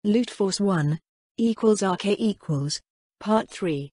Loot Force 1 = RK = Part 3.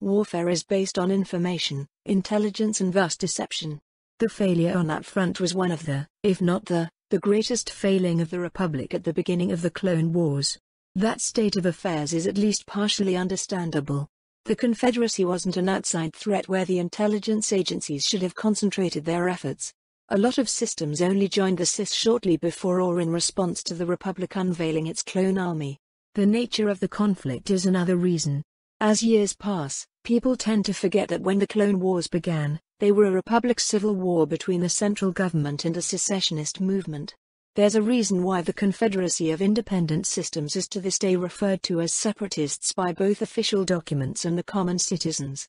Warfare is based on information, intelligence and thus deception. The failure on that front was one of the, if not the greatest failing of the Republic at the beginning of the Clone Wars. That state of affairs is at least partially understandable. The Confederacy wasn't an outside threat where the intelligence agencies should have concentrated their efforts. A lot of systems only joined the Sith shortly before or in response to the Republic unveiling its clone army. The nature of the conflict is another reason. As years pass, people tend to forget that when the Clone Wars began, they were a Republic civil war between the central government and a secessionist movement. There's a reason why the Confederacy of Independent Systems is to this day referred to as separatists by both official documents and the common citizens.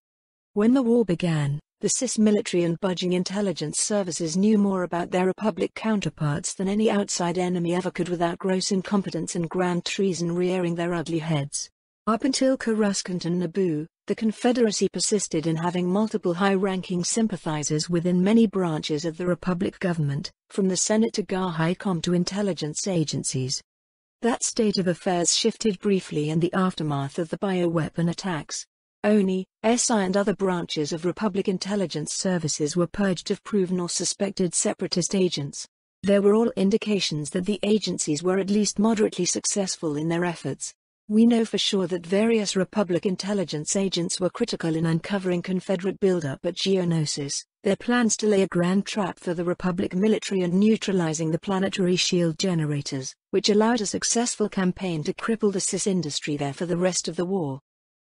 When the war began, the Sith military and budging intelligence services knew more about their Republic counterparts than any outside enemy ever could without gross incompetence and grand treason rearing their ugly heads. Up until Coruscant and Naboo, the Confederacy persisted in having multiple high-ranking sympathizers within many branches of the Republic government, from the Senate to GAR High Com to intelligence agencies. That state of affairs shifted briefly in the aftermath of the bioweapon attacks. ONI, SI and other branches of Republic intelligence services were purged of proven or suspected separatist agents. There were all indications that the agencies were at least moderately successful in their efforts. We know for sure that various Republic intelligence agents were critical in uncovering Confederate buildup at Geonosis, their plans to lay a grand trap for the Republic military and neutralizing the planetary shield generators, which allowed a successful campaign to cripple the Sith industry there for the rest of the war.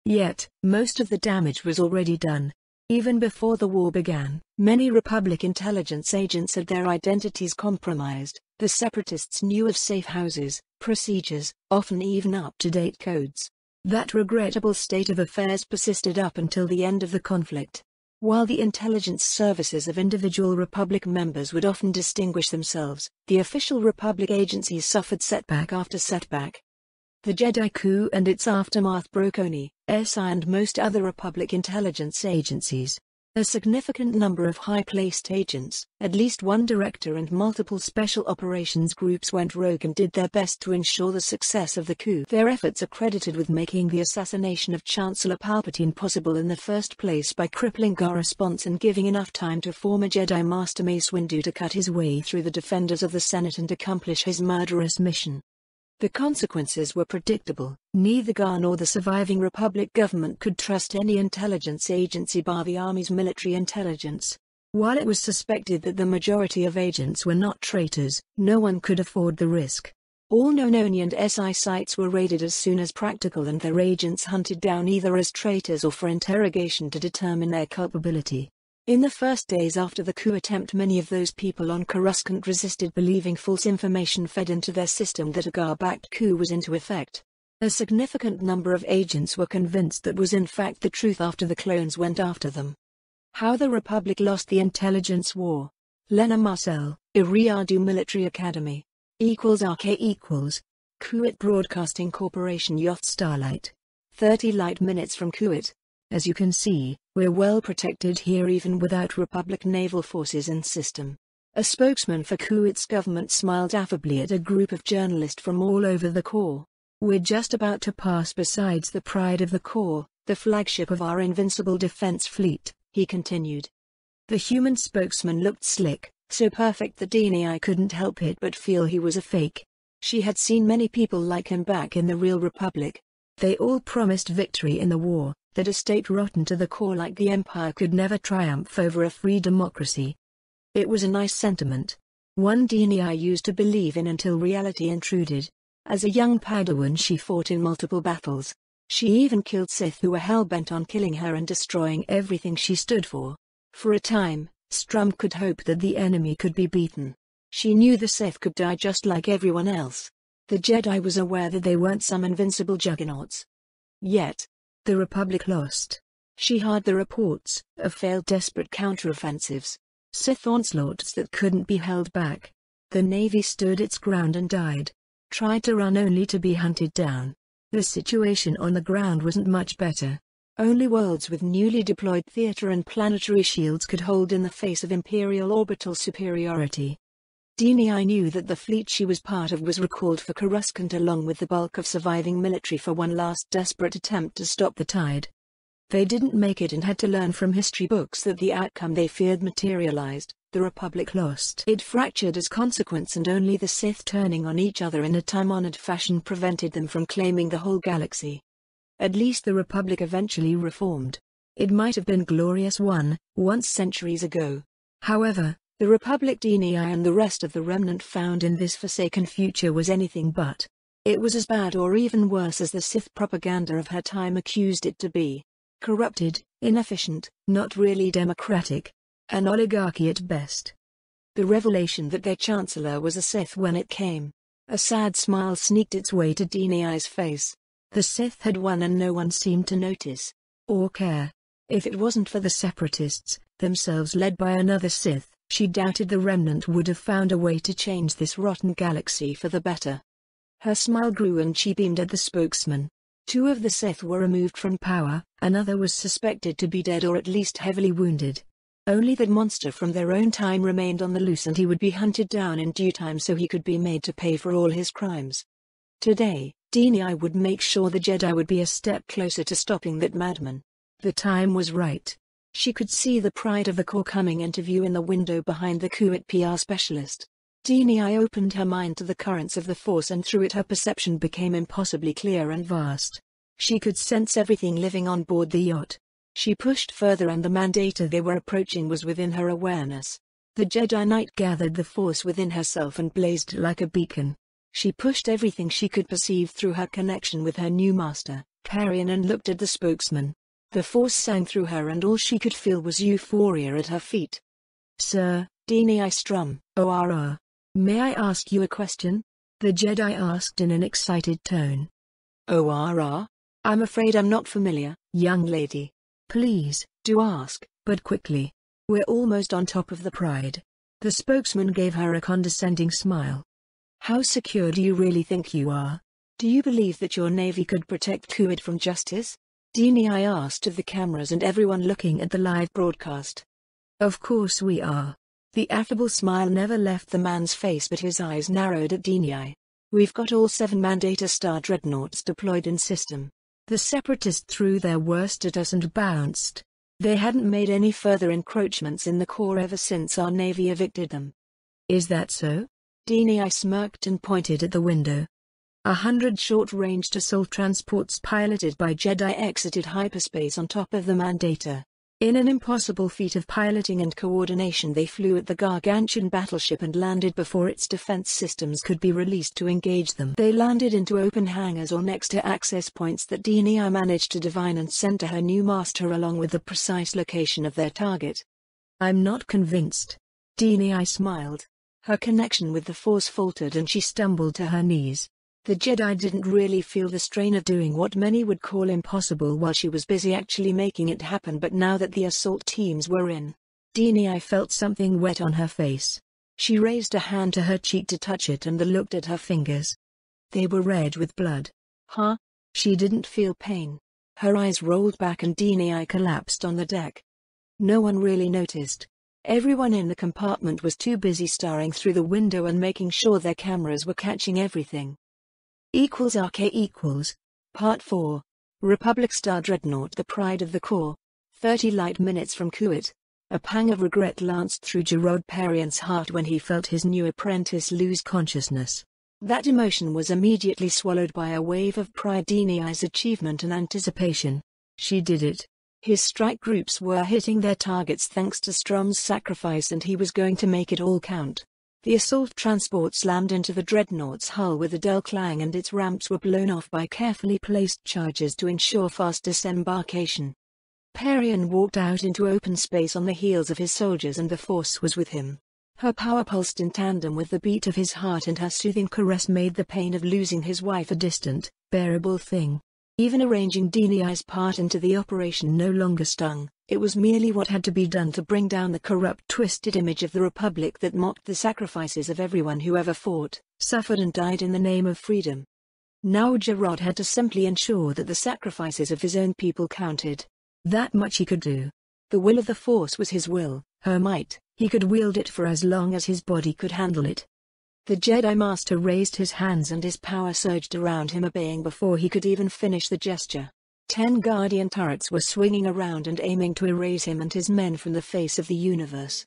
Yet, most of the damage was already done. Even before the war began, many Republic intelligence agents had their identities compromised. The separatists knew of safe houses, procedures, often even up-to-date codes. That regrettable state of affairs persisted up until the end of the conflict. While the intelligence services of individual Republic members would often distinguish themselves, the official Republic agencies suffered setback after setback. The Jedi coup and its aftermath broke ONI, SI and most other Republic intelligence agencies. A significant number of high-placed agents, at least one director and multiple special operations groups went rogue and did their best to ensure the success of the coup. Their efforts are credited with making the assassination of Chancellor Palpatine possible in the first place by crippling GAR response and giving enough time to former Jedi Master Mace Windu to cut his way through the defenders of the Senate and accomplish his murderous mission. The consequences were predictable. Neither GAR nor the surviving Republic government could trust any intelligence agency bar the Army's military intelligence. While it was suspected that the majority of agents were not traitors, no one could afford the risk. All known ONI and SI sites were raided as soon as practical and their agents hunted down either as traitors or for interrogation to determine their culpability. In the first days after the coup attempt, many of those people on Coruscant resisted believing false information fed into their system that a GAR-backed coup was into effect. A significant number of agents were convinced that was in fact the truth after the clones went after them. How the Republic lost the intelligence war. Lena Marcel, Iriadu Military Academy. =RK = Kuwait Broadcasting Corporation Yacht Starlight. 30 light minutes from Kuwait. As you can see, we're well protected here even without Republic naval forces in system. A spokesman for Kuwait's government smiled affably at a group of journalists from all over the Corps. We're just about to pass besides the pride of the Corps, the flagship of our invincible defense fleet, he continued. The human spokesman looked slick, so perfect that Dini couldn't help it but feel he was a fake. She had seen many people like him back in the real Republic. They all promised victory in the war, that a state rotten to the core like the Empire could never triumph over a free democracy. It was a nice sentiment. One Dini used to believe in until reality intruded. As a young Padawan she fought in multiple battles. She even killed Sith who were hell-bent on killing her and destroying everything she stood for. For a time, Strum could hope that the enemy could be beaten. She knew the Sith could die just like everyone else. The Jedi was aware that they weren't some invincible juggernauts. Yet, the Republic lost. She heard the reports of failed desperate counteroffensives. Sith onslaughts that couldn't be held back. The Navy stood its ground and died. Tried to run only to be hunted down. The situation on the ground wasn't much better. Only worlds with newly deployed theater and planetary shields could hold in the face of Imperial orbital superiority. DNI knew that the fleet she was part of was recalled for Coruscant along with the bulk of surviving military for one last desperate attempt to stop the tide. They didn't make it and had to learn from history books that the outcome they feared materialized. The Republic lost. It fractured as consequence, and only the Sith turning on each other in a time-honored fashion prevented them from claiming the whole galaxy. At least the Republic eventually reformed. It might have been glorious once centuries ago. However, the Republic DNI and the rest of the remnant found in this forsaken future was anything but. It was as bad or even worse as the Sith propaganda of her time accused it to be. Corrupted, inefficient, not really democratic. An oligarchy at best. The revelation that their chancellor was a Sith when it came. A sad smile sneaked its way to DNI's face. The Sith had won and no one seemed to notice. Or care. If it wasn't for the Separatists, themselves led by another Sith, she doubted the remnant would have found a way to change this rotten galaxy for the better. Her smile grew and she beamed at the spokesman. 2 of the Sith were removed from power, another was suspected to be dead or at least heavily wounded. Only that monster from their own time remained on the loose, and he would be hunted down in due time so he could be made to pay for all his crimes. Today, DNI would make sure the Jedi would be a step closer to stopping that madman. The time was right. She could see the pride of the Corps coming into view in the window behind the Kuat PR specialist. DNI opened her mind to the currents of the Force, and through it her perception became impossibly clear and vast. She could sense everything living on board the yacht. She pushed further and the mandator they were approaching was within her awareness. The Jedi Knight gathered the Force within herself and blazed like a beacon. She pushed everything she could perceive through her connection with her new master, Parian, and looked at the spokesman. The Force sang through her and all she could feel was euphoria at her feet. "Sir," DNI Strum, ORR. "May I ask you a question?" the Jedi asked in an excited tone. "ORR? I'm afraid I'm not familiar, young lady." "Please, do ask, but quickly. We're almost on top of the Pride." The spokesman gave her a condescending smile. "How secure do you really think you are? Do you believe that your navy could protect Kuat from justice?" DNI asked of the cameras and everyone looking at the live broadcast. "Of course we are." The affable smile never left the man's face, but his eyes narrowed at DNI. "We've got all 7 Mandator Star dreadnoughts deployed in system. The Separatists threw their worst at us and bounced. They hadn't made any further encroachments in the Corps ever since our navy evicted them." "Is that so?" DNI smirked and pointed at the window. 100 short-ranged assault transports piloted by Jedi exited hyperspace on top of the Mandator. In an impossible feat of piloting and coordination, they flew at the gargantuan battleship and landed before its defense systems could be released to engage them. They landed into open hangars or next to access points that DNI managed to divine and sent to her new master along with the precise location of their target. "I'm not convinced." DNI smiled. Her connection with the Force faltered and she stumbled to her knees. The Jedi didn't really feel the strain of doing what many would call impossible while she was busy actually making it happen, but now that the assault teams were in, DNI felt something wet on her face. She raised a hand to her cheek to touch it and looked at her fingers. They were red with blood. "Huh?" She didn't feel pain. Her eyes rolled back and DNI collapsed on the deck. No one really noticed. Everyone in the compartment was too busy staring through the window and making sure their cameras were catching everything. == Part 4. Republic Star Dreadnought, the pride of the Corps. 30 light minutes from Kuat. A pang of regret lanced through Gerard Parian's heart when he felt his new apprentice lose consciousness. That emotion was immediately swallowed by a wave of pride, DNI's achievement and anticipation. She did it. His strike groups were hitting their targets thanks to Strom's sacrifice, and he was going to make it all count. The assault transport slammed into the dreadnought's hull with a dull clang and its ramps were blown off by carefully placed charges to ensure fast disembarkation. Parian walked out into open space on the heels of his soldiers and the Force was with him. Her power pulsed in tandem with the beat of his heart, and her soothing caress made the pain of losing his wife a distant, bearable thing. Even arranging DNI's part into the operation no longer stung. It was merely what had to be done to bring down the corrupt, twisted image of the Republic that mocked the sacrifices of everyone who ever fought, suffered and died in the name of freedom. Now Gerard had to simply ensure that the sacrifices of his own people counted. That much he could do. The will of the Force was his will, her might, He could wield it for as long as his body could handle it. The Jedi Master raised his hands and his power surged around him, obeying before he could even finish the gesture. 10 Guardian turrets were swinging around and aiming to erase him and his men from the face of the universe.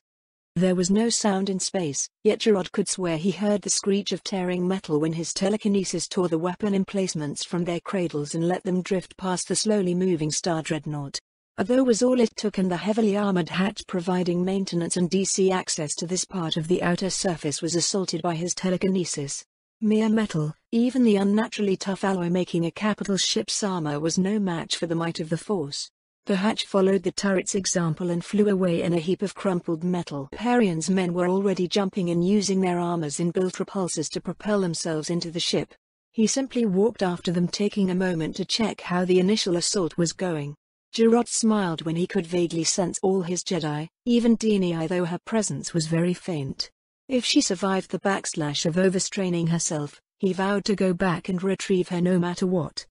There was no sound in space, yet Gerard could swear he heard the screech of tearing metal when his telekinesis tore the weapon emplacements from their cradles and let them drift past the slowly moving Star Dreadnought. Although was all it took, and the heavily armored hatch providing maintenance and DC access to this part of the outer surface was assaulted by his telekinesis. Mere metal, even the unnaturally tough alloy making a capital ship's armor was no match for the might of the Force. The hatch followed the turret's example and flew away in a heap of crumpled metal. Perian's men were already jumping in, using their armor's inbuilt repulsors to propel themselves into the ship. He simply walked after them, taking a moment to check how the initial assault was going. Gerard smiled when he could vaguely sense all his Jedi, even Dini, though her presence was very faint. If she survived the backslash of overstraining herself, he vowed to go back and retrieve her no matter what.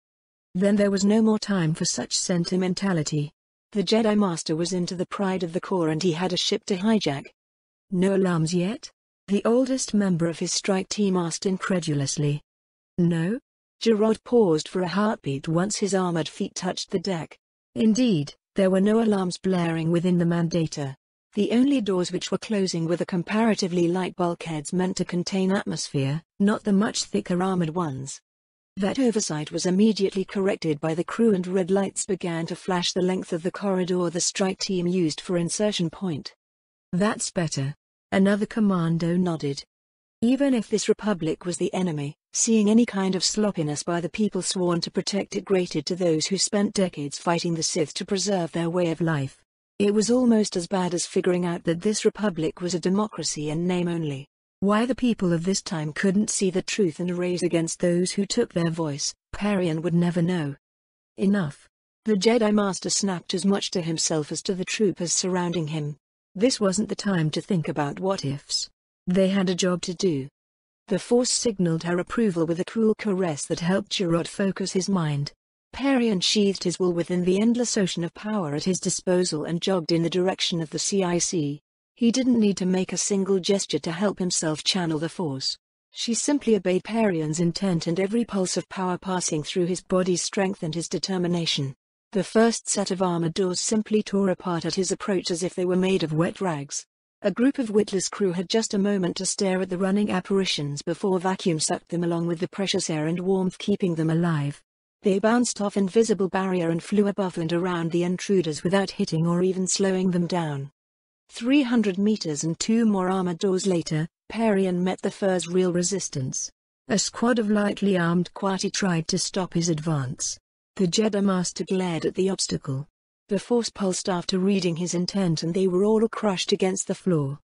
Then there was no more time for such sentimentality. The Jedi Master was into the pride of the Corps and he had a ship to hijack. No alarms yet? The oldest member of his strike team asked incredulously. No? Gerard paused for a heartbeat once his armored feet touched the deck. Indeed, there were no alarms blaring within the Mandator. The only doors which were closing were the comparatively light bulkheads meant to contain atmosphere, not the much thicker armored ones. That oversight was immediately corrected by the crew, and red lights began to flash the length of the corridor the strike team used for insertion point. That's better. Another commando nodded. Even if this Republic was the enemy, seeing any kind of sloppiness by the people sworn to protect it grated to those who spent decades fighting the Sith to preserve their way of life. It was almost as bad as figuring out that this Republic was a democracy in name only. Why the people of this time couldn't see the truth and raise against those who took their voice, Perian would never know. Enough. The Jedi Master snapped as much to himself as to the troopers surrounding him. This wasn't the time to think about what-ifs. They had a job to do. The Force signaled her approval with a cool caress that helped Gerard focus his mind. Perian sheathed his will within the endless ocean of power at his disposal and jogged in the direction of the CIC. He didn't need to make a single gesture to help himself channel the Force. She simply obeyed Perian's intent, and every pulse of power passing through his body strengthened his determination. The first set of armor doors simply tore apart at his approach as if they were made of wet rags. A group of Witless crew had just a moment to stare at the running apparitions before vacuum sucked them along with the precious air and warmth keeping them alive. They bounced off invisible barrier and flew above and around the intruders without hitting or even slowing them down. 300 meters and 2 more armored doors later, Perian met the Fur's real resistance. A squad of lightly armed Quati tried to stop his advance. The Jedi Master glared at the obstacle. The Force pulsed after reading his intent, and they were all crushed against the floor.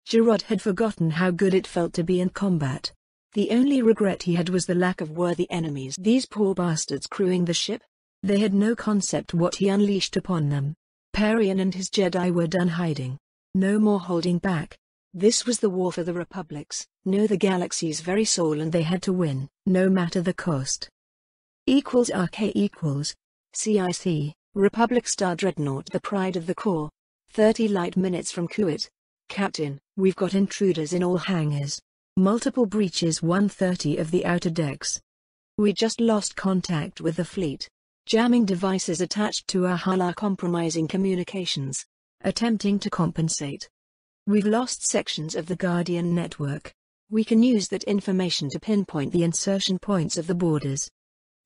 Gerard had forgotten how good it felt to be in combat. The only regret he had was the lack of worthy enemies. These poor bastards crewing the ship? They had no concept what he unleashed upon them. Perian and his Jedi were done hiding. No more holding back. This was the war for the Republics, no, the galaxy's very soul, and they had to win, no matter the cost. RK equals CIC, Republic Star Dreadnought, the pride of the Corps. 30 light minutes from Kuwait. Captain, we've got intruders in all hangars. Multiple breaches 130 of the outer decks. We just lost contact with the fleet. Jamming devices attached to our hull are compromising communications. Attempting to compensate. We've lost sections of the Guardian network. We can use that information to pinpoint the insertion points of the borders.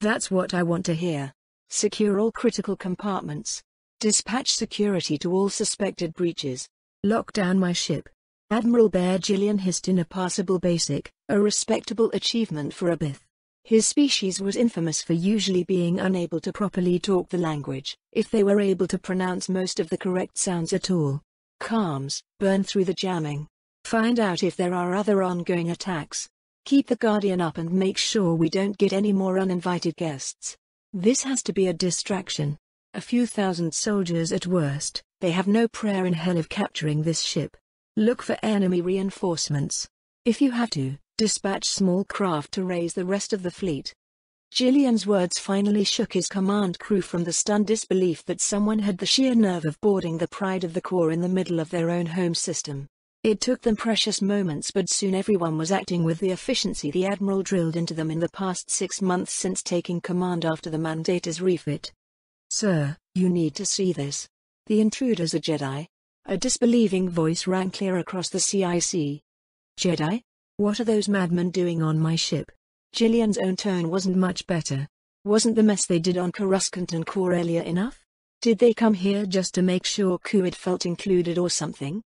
That's what I want to hear. Secure all critical compartments. Dispatch security to all suspected breaches. Lock down my ship. Admiral Bear Gillian hissed in a passable basic, a respectable achievement for a Bith. His species was infamous for usually being unable to properly talk the language, if they were able to pronounce most of the correct sounds at all. Calms, burn through the jamming. Find out if there are other ongoing attacks. Keep the Guardian up and make sure we don't get any more uninvited guests. This has to be a distraction. A few thousand soldiers at worst, they have no prayer in hell of capturing this ship. Look for enemy reinforcements. If you have to, dispatch small craft to raise the rest of the fleet. Gillian's words finally shook his command crew from the stunned disbelief that someone had the sheer nerve of boarding the Pride of the Corps in the middle of their own home system. It took them precious moments, but soon everyone was acting with the efficiency the Admiral drilled into them in the past 6 months since taking command after the Mandator's refit. "Sir, you need to see this. The intruder's a Jedi." A disbelieving voice rang clear across the CIC. "Jedi? What are those madmen doing on my ship?" Gillian's own tone wasn't much better. Wasn't the mess they did on Coruscant and Corellia enough? Did they come here just to make sure Kuwait felt included or something?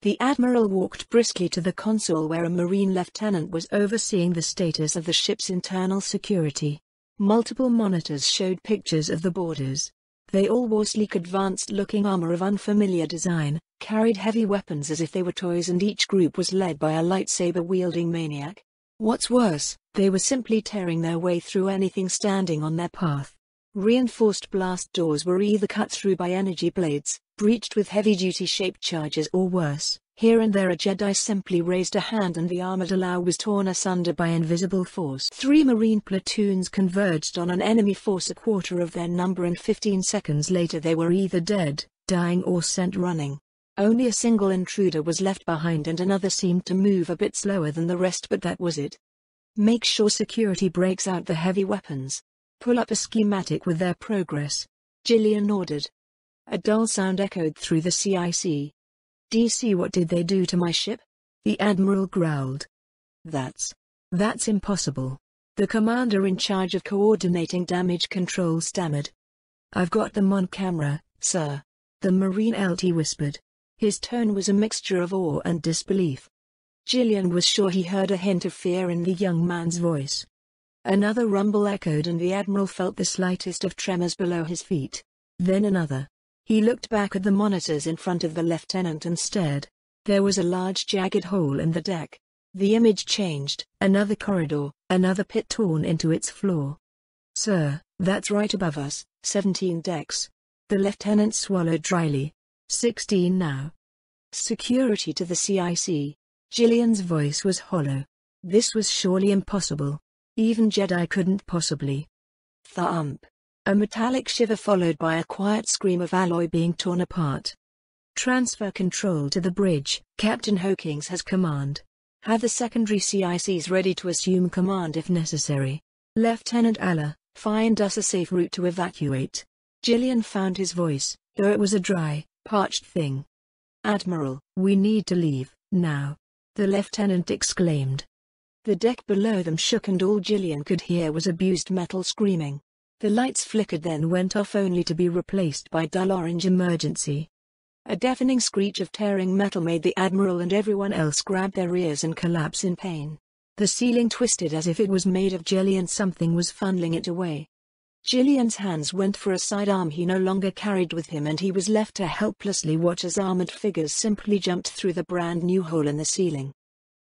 The Admiral walked briskly to the console where a Marine lieutenant was overseeing the status of the ship's internal security. Multiple monitors showed pictures of the boarders. They all wore sleek advanced-looking armor of unfamiliar design, carried heavy weapons as if they were toys, and each group was led by a lightsaber-wielding maniac. What's worse, they were simply tearing their way through anything standing on their path. Reinforced blast doors were either cut through by energy blades, breached with heavy-duty shaped charges, or worse, here and there a Jedi simply raised a hand and the armored alloy was torn asunder by invisible force. 3 Marine platoons converged on an enemy force a quarter of their number, and 15 seconds later they were either dead, dying, or sent running. Only a single intruder was left behind, and another seemed to move a bit slower than the rest, but that was it. "Make sure security breaks out the heavy weapons. Pull up a schematic with their progress," Gillian ordered. A dull sound echoed through the CIC. "DC, what did they do to my ship?" the Admiral growled. That's impossible." The commander in charge of coordinating damage control stammered. "I've got them on camera, sir," the Marine LT whispered. His tone was a mixture of awe and disbelief. Gillian was sure he heard a hint of fear in the young man's voice. Another rumble echoed, and the Admiral felt the slightest of tremors below his feet. Then another. He looked back at the monitors in front of the lieutenant and stared. There was a large jagged hole in the deck. The image changed. Another corridor, another pit torn into its floor. "Sir, that's right above us, 17 decks." The lieutenant swallowed dryly. 16 now. "Security to the CIC." Gillian's voice was hollow. This was surely impossible. Even Jedi couldn't possibly. Thump. A metallic shiver followed by a quiet scream of alloy being torn apart. "Transfer control to the bridge. Captain Hawkins has command. Have the secondary CICs ready to assume command if necessary. Lieutenant Allah, find us a safe route to evacuate." Gillian found his voice, though it was a dry, parched thing. "Admiral, we need to leave, now," the lieutenant exclaimed. The deck below them shook, and all Gillian could hear was abused metal screaming. The lights flickered, then went off, only to be replaced by dull orange emergency. A deafening screech of tearing metal made the Admiral and everyone else grab their ears and collapse in pain. The ceiling twisted as if it was made of jelly, and something was funneling it away. Gillian's hands went for a sidearm he no longer carried with him, and he was left to helplessly watch as armored figures simply jumped through the brand new hole in the ceiling.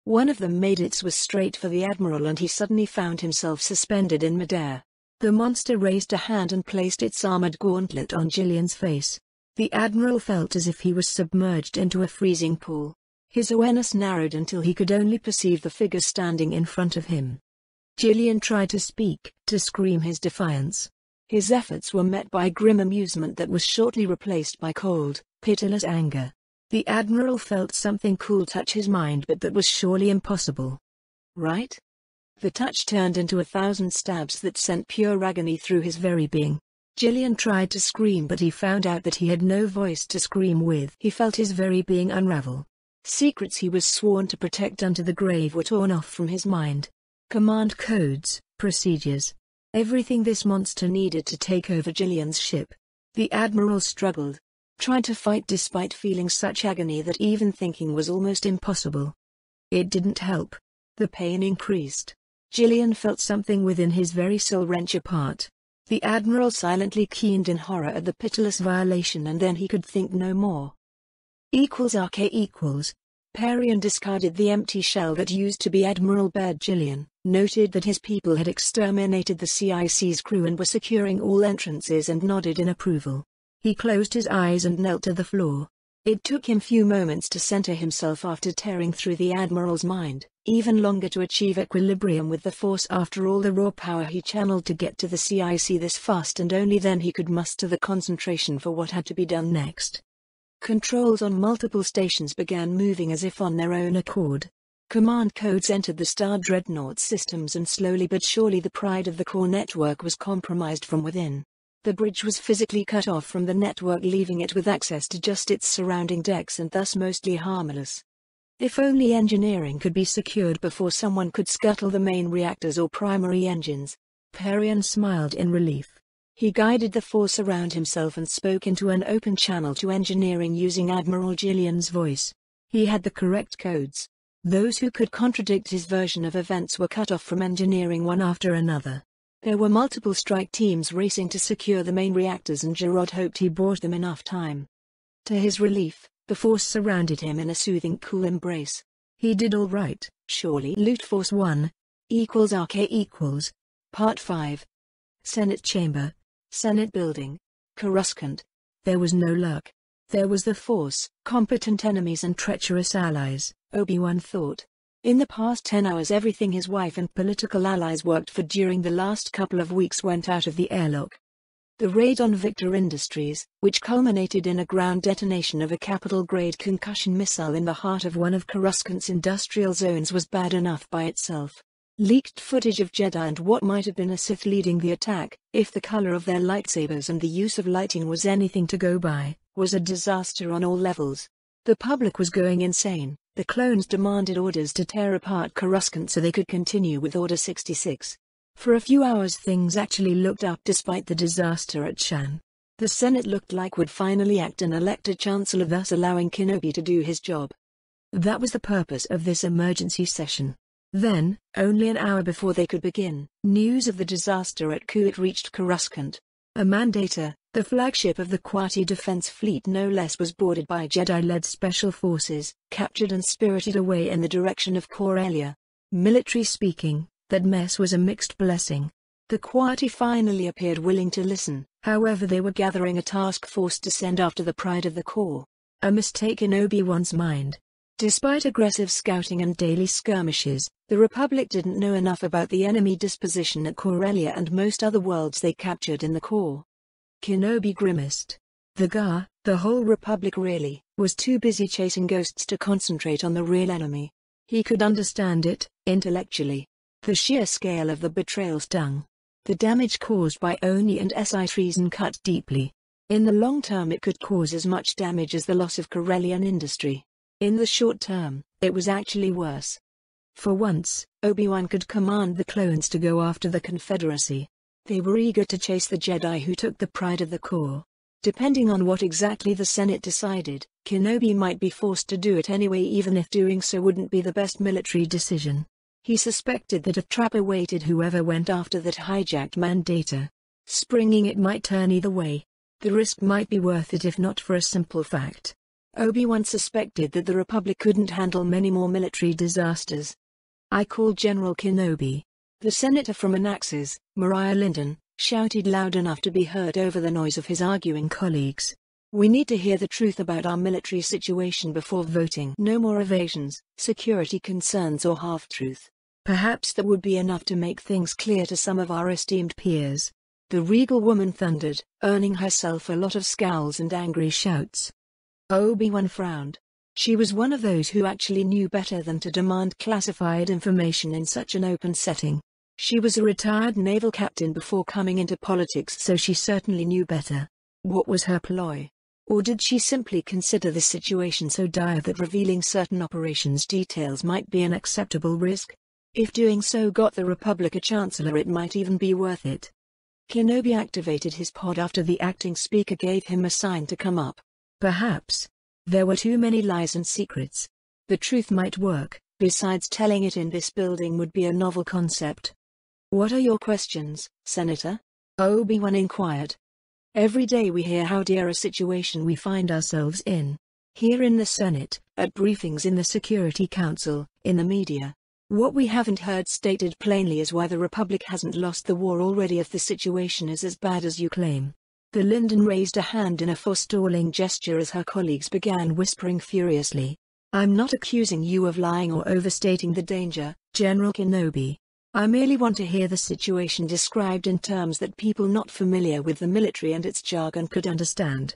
One of them made its way straight for the Admiral, and he suddenly found himself suspended in midair. The monster raised a hand and placed its armored gauntlet on Gillian's face. The Admiral felt as if he was submerged into a freezing pool. His awareness narrowed until he could only perceive the figure standing in front of him. Gillian tried to speak, to scream his defiance. His efforts were met by grim amusement that was shortly replaced by cold, pitiless anger. The Admiral felt something cool touch his mind, but that was surely impossible. Right? The touch turned into 1,000 stabs that sent pure agony through his very being. Gillian tried to scream, but he found out that he had no voice to scream with. He felt his very being unravel. Secrets he was sworn to protect unto the grave were torn off from his mind. Command codes, procedures. Everything this monster needed to take over Gillian's ship. The Admiral struggled. Tried to fight despite feeling such agony that even thinking was almost impossible. It didn't help. The pain increased. Gillian felt something within his very soul wrench apart. The Admiral silently keened in horror at the pitiless violation, and then he could think no more. =RK=. Perion discarded the empty shell that used to be Admiral Baird. Gillian noted that his people had exterminated the CIC's crew and were securing all entrances, and nodded in approval. He closed his eyes and knelt to the floor. It took him few moments to center himself after tearing through the Admiral's mind. even longer to achieve equilibrium with the Force. After all the raw power he channeled to get to the CIC this fast, and only then he could muster the concentration for what had to be done next. Controls on multiple stations began moving as if on their own accord. Command codes entered the Star Dreadnought systems, and slowly but surely the pride of the core network was compromised from within. The bridge was physically cut off from the network, leaving it with access to just its surrounding decks and thus mostly harmless. If only engineering could be secured before someone could scuttle the main reactors or primary engines. Perian smiled in relief. He guided the Force around himself and spoke into an open channel to engineering using Admiral Gillian's voice. He had the correct codes. Those who could contradict his version of events were cut off from engineering one after another. There were multiple strike teams racing to secure the main reactors, and Gerard hoped he bought them enough time. To his relief, the Force surrounded him in a soothing, cool embrace. He did all right, surely. Loot Force 1 = RK = Part 5. Senate Chamber. Senate Building. Coruscant. There was no luck. There was the Force, competent enemies and treacherous allies, Obi-Wan thought. In the past 10 hours everything his wife and political allies worked for during the last couple of weeks went out of the airlock. The raid on Victor Industries, which culminated in a ground detonation of a capital-grade concussion missile in the heart of one of Coruscant's industrial zones, was bad enough by itself. Leaked footage of Jedi and what might have been a Sith leading the attack, if the color of their lightsabers and the use of lighting was anything to go by, was a disaster on all levels. The public was going insane. The clones demanded orders to tear apart Coruscant so they could continue with Order 66. For a few hours things actually looked up despite the disaster at Shan. The Senate looked like would finally act and elect a chancellor, thus allowing Kenobi to do his job. That was the purpose of this emergency session. Then, only an hour before they could begin, news of the disaster at Kuwait reached Coruscant. A Mandator, the flagship of the Quati Defense Fleet no less, was boarded by Jedi-led special forces, captured and spirited away in the direction of Corellia. Military speaking, that mess was a mixed blessing. The Quati finally appeared willing to listen, however they were gathering a task force to send after the pride of the Corps. A mistake in Obi-Wan's mind. Despite aggressive scouting and daily skirmishes, the Republic didn't know enough about the enemy disposition at Corellia and most other worlds they captured in the core. Kenobi grimaced. The whole Republic really, was too busy chasing ghosts to concentrate on the real enemy. He could understand it, intellectually. The sheer scale of the betrayal stung. The damage caused by Oni and SI treason cut deeply. In the long term it could cause as much damage as the loss of Corellian industry. In the short term, it was actually worse. For once, Obi-Wan could command the clones to go after the Confederacy. They were eager to chase the Jedi who took the pride of the Corps. Depending on what exactly the Senate decided, Kenobi might be forced to do it anyway, even if doing so wouldn't be the best military decision. He suspected that a trap awaited whoever went after that hijacked Mandator. Springing it might turn either way. The risk might be worth it if not for a simple fact. Obi-Wan suspected that the Republic couldn't handle many more military disasters. "I call General Kenobi." The senator from Anaxes, Mariah Lyndon, shouted loud enough to be heard over the noise of his arguing colleagues. "We need to hear the truth about our military situation before voting. No more evasions, security concerns or half-truth. Perhaps that would be enough to make things clear to some of our esteemed peers." The regal woman thundered, earning herself a lot of scowls and angry shouts. Obi-Wan frowned. She was one of those who actually knew better than to demand classified information in such an open setting. She was a retired naval captain before coming into politics, so she certainly knew better. What was her ploy? Or did she simply consider the situation so dire that revealing certain operations details might be an acceptable risk? If doing so got the Republic a chancellor, it might even be worth it. Kenobi activated his pod after the acting speaker gave him a sign to come up. Perhaps there were too many lies and secrets. The truth might work, besides telling it in this building would be a novel concept. "What are your questions, Senator?" Obi-Wan inquired. "Every day we hear how dire a situation we find ourselves in. Here in the Senate, at briefings in the Security Council, in the media. What we haven't heard stated plainly is why the Republic hasn't lost the war already if the situation is as bad as you claim." The Lyndon raised a hand in a forestalling gesture as her colleagues began whispering furiously. I'm not accusing you of lying or overstating the danger, General Kenobi. I merely want to hear the situation described in terms that people not familiar with the military and its jargon could understand.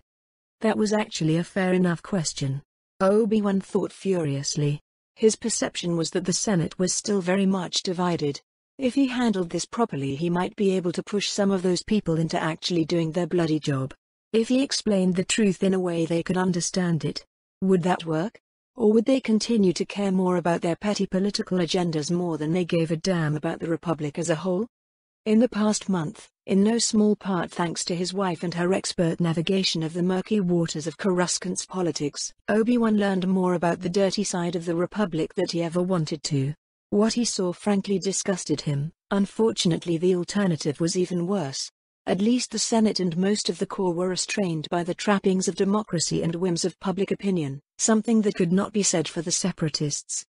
That was actually a fair enough question. Obi-Wan thought furiously. His perception was that the Senate was still very much divided. If he handled this properly, he might be able to push some of those people into actually doing their bloody job. If he explained the truth in a way they could understand it, would that work? Or would they continue to care more about their petty political agendas more than they gave a damn about the Republic as a whole? In the past month, in no small part thanks to his wife and her expert navigation of the murky waters of Coruscant's politics, Obi-Wan learned more about the dirty side of the Republic that he ever wanted to. What he saw frankly disgusted him. Unfortunately, the alternative was even worse. At least the Senate and most of the core were restrained by the trappings of democracy and whims of public opinion, something that could not be said for the Separatists.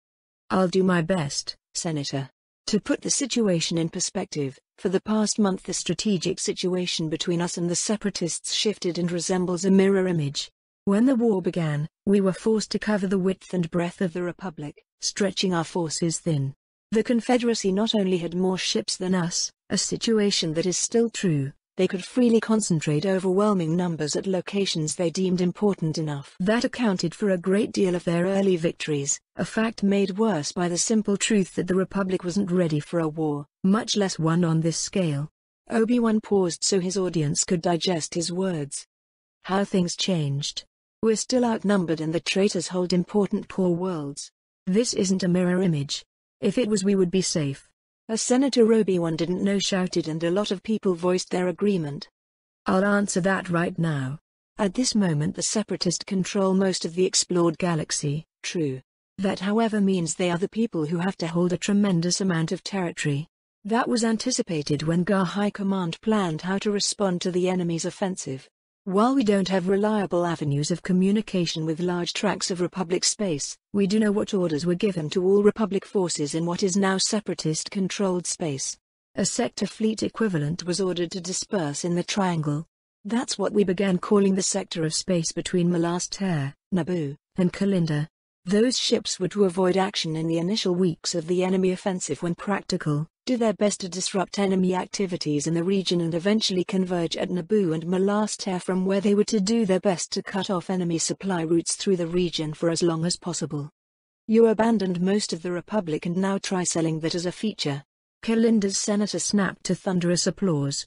I'll do my best, Senator. To put the situation in perspective, for the past month the strategic situation between us and the Separatists shifted and resembles a mirror image. When the war began, we were forced to cover the width and breadth of the Republic, stretching our forces thin. The Confederacy not only had more ships than us, a situation that is still true. They could freely concentrate overwhelming numbers at locations they deemed important enough. That accounted for a great deal of their early victories, a fact made worse by the simple truth that the Republic wasn't ready for a war, much less one on this scale. Obi-Wan paused so his audience could digest his words. How things changed. We're still outnumbered and the traitors hold important core worlds. This isn't a mirror image. If it was, we would be safe. A Senator Obi-Wan didn't know shouted and a lot of people voiced their agreement. I'll answer that right now. At this moment the Separatists control most of the explored galaxy, true. That however means they are the people who have to hold a tremendous amount of territory. That was anticipated when GAR High Command planned how to respond to the enemy's offensive. While we don't have reliable avenues of communication with large tracts of Republic space, we do know what orders were given to all Republic forces in what is now Separatist-controlled space. A sector fleet equivalent was ordered to disperse in the Triangle. That's what we began calling the sector of space between Mlas Tear, Naboo, and Kalinda. Those ships were to avoid action in the initial weeks of the enemy offensive when practical, do their best to disrupt enemy activities in the region and eventually converge at Naboo and Mlas Tear, from where they were to do their best to cut off enemy supply routes through the region for as long as possible. You abandoned most of the Republic and now try selling that as a feature. Kalinda's senator snapped to thunderous applause.